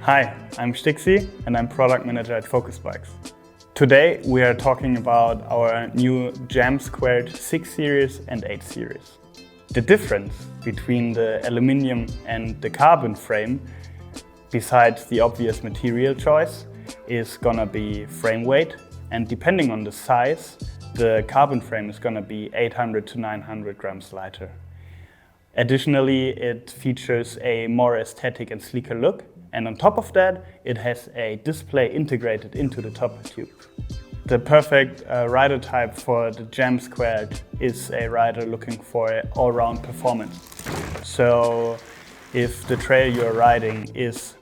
Hi, I'm Stixi and I'm product manager at FOCUS Bikes. Today we are talking about our new JAM² 6 series and 8 series. The difference between the aluminium and the carbon frame, besides the obvious material choice, is gonna be frame weight, and depending on the size, the carbon frame is gonna be 800 to 900 grams lighter. Additionally, it features a more aesthetic and sleeker look, and on top of that, it has a display integrated into the top tube. The perfect rider type for the JAM² is a rider looking for all-round performance. So if the trail you're riding is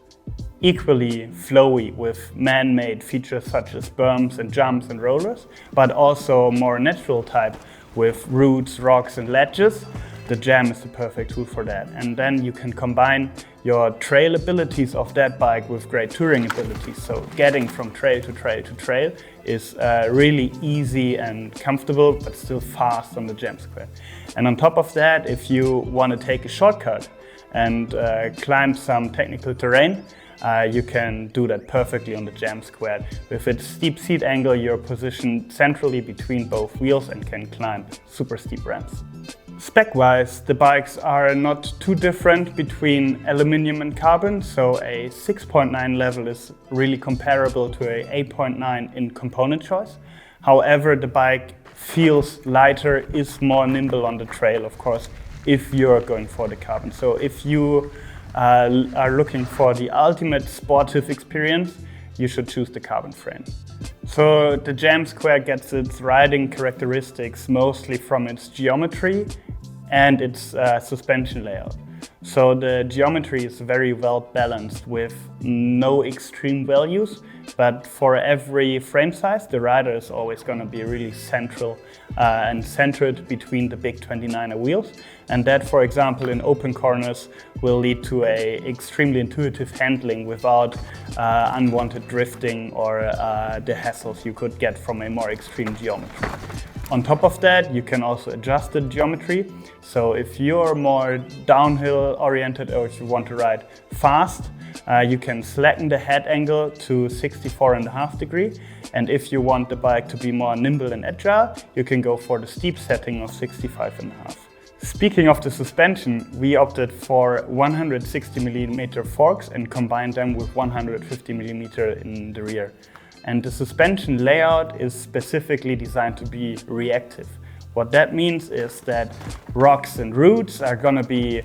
equally flowy with man-made features such as berms and jumps and rollers, but also more natural type with roots, rocks and ledges, the Jam is the perfect tool for that. And then you can combine your trail abilities of that bike with great touring abilities. So getting from trail to trail to trail is really easy and comfortable, but still fast on the JAM². And on top of that, if you want to take a shortcut and climb some technical terrain, you can do that perfectly on the JAM². With its steep seat angle, you're positioned centrally between both wheels and can climb super steep ramps. Spec-wise, the bikes are not too different between aluminium and carbon, so a 6.9 level is really comparable to a 8.9 in component choice. However, the bike feels lighter, is more nimble on the trail, of course, if you're going for the carbon. So if you are looking for the ultimate sportive experience, you should choose the carbon frame. So the JAM² gets its riding characteristics mostly from its geometry and its suspension layout. So the geometry is very well balanced with no extreme values, but for every frame size, the rider is always going to be really central and centered between the big 29er wheels. And that, for example, in open corners will lead to a extremely intuitive handling without unwanted drifting or the hassles you could get from a more extreme geometry. On top of that, you can also adjust the geometry. So if you're more downhill oriented or if you want to ride fast, you can slacken the head angle to 64.5 degrees. And if you want the bike to be more nimble and agile, you can go for the steep setting of 65.5. Speaking of the suspension, we opted for 160mm forks and combined them with 150mm in the rear. And the suspension layout is specifically designed to be reactive. What that means is that rocks and roots are going to be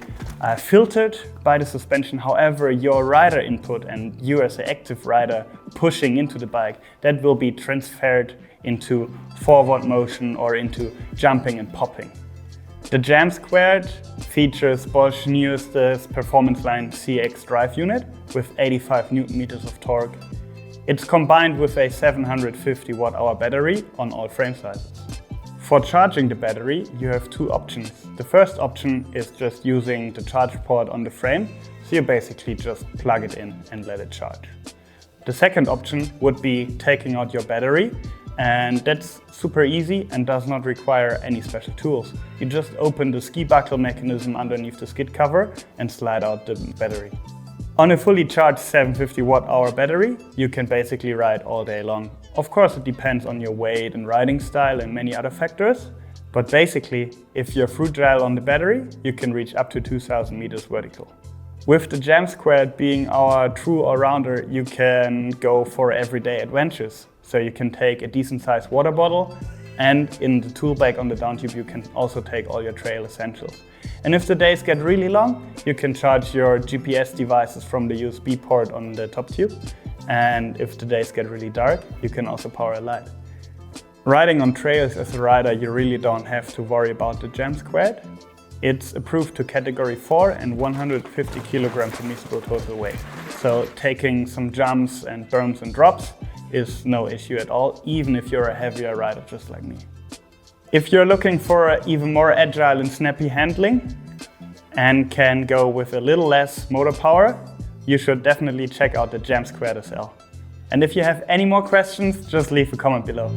filtered by the suspension. However, your rider input and you as an active rider pushing into the bike, that will be transferred into forward motion or into jumping and popping. The JAM² features Bosch's newest performance line CX drive unit with 85 Nm of torque. It's combined with a 750 Wh battery on all frame sizes. For charging the battery, you have two options. The first option is just using the charge port on the frame, so you basically just plug it in and let it charge. The second option would be taking out your battery, and that's super easy and does not require any special tools. You just open the ski buckle mechanism underneath the skid cover and slide out the battery. On a fully charged 750 Wh battery, you can basically ride all day long. Of course, it depends on your weight and riding style and many other factors, but basically, if you're fruitile on the battery, you can reach up to 2000 meters vertical. With the JAM² being our true all-rounder, you can go for everyday adventures. So you can take a decent sized water bottle, and in the tool bag on the down tube you can also take all your trail essentials. And if the days get really long, you can charge your GPS devices from the USB port on the top tube. And if the days get really dark, you can also power a light. Riding on trails as a rider, you really don't have to worry about the JAM². It's approved to category 4 and 150 kilogram permissible total weight. So taking some jumps and berms and drops is no issue at all, even if you're a heavier rider just like me. If you're looking for even more agile and snappy handling and can go with a little less motor power, you should definitely check out the JAM² SL. And if you have any more questions, just leave a comment below.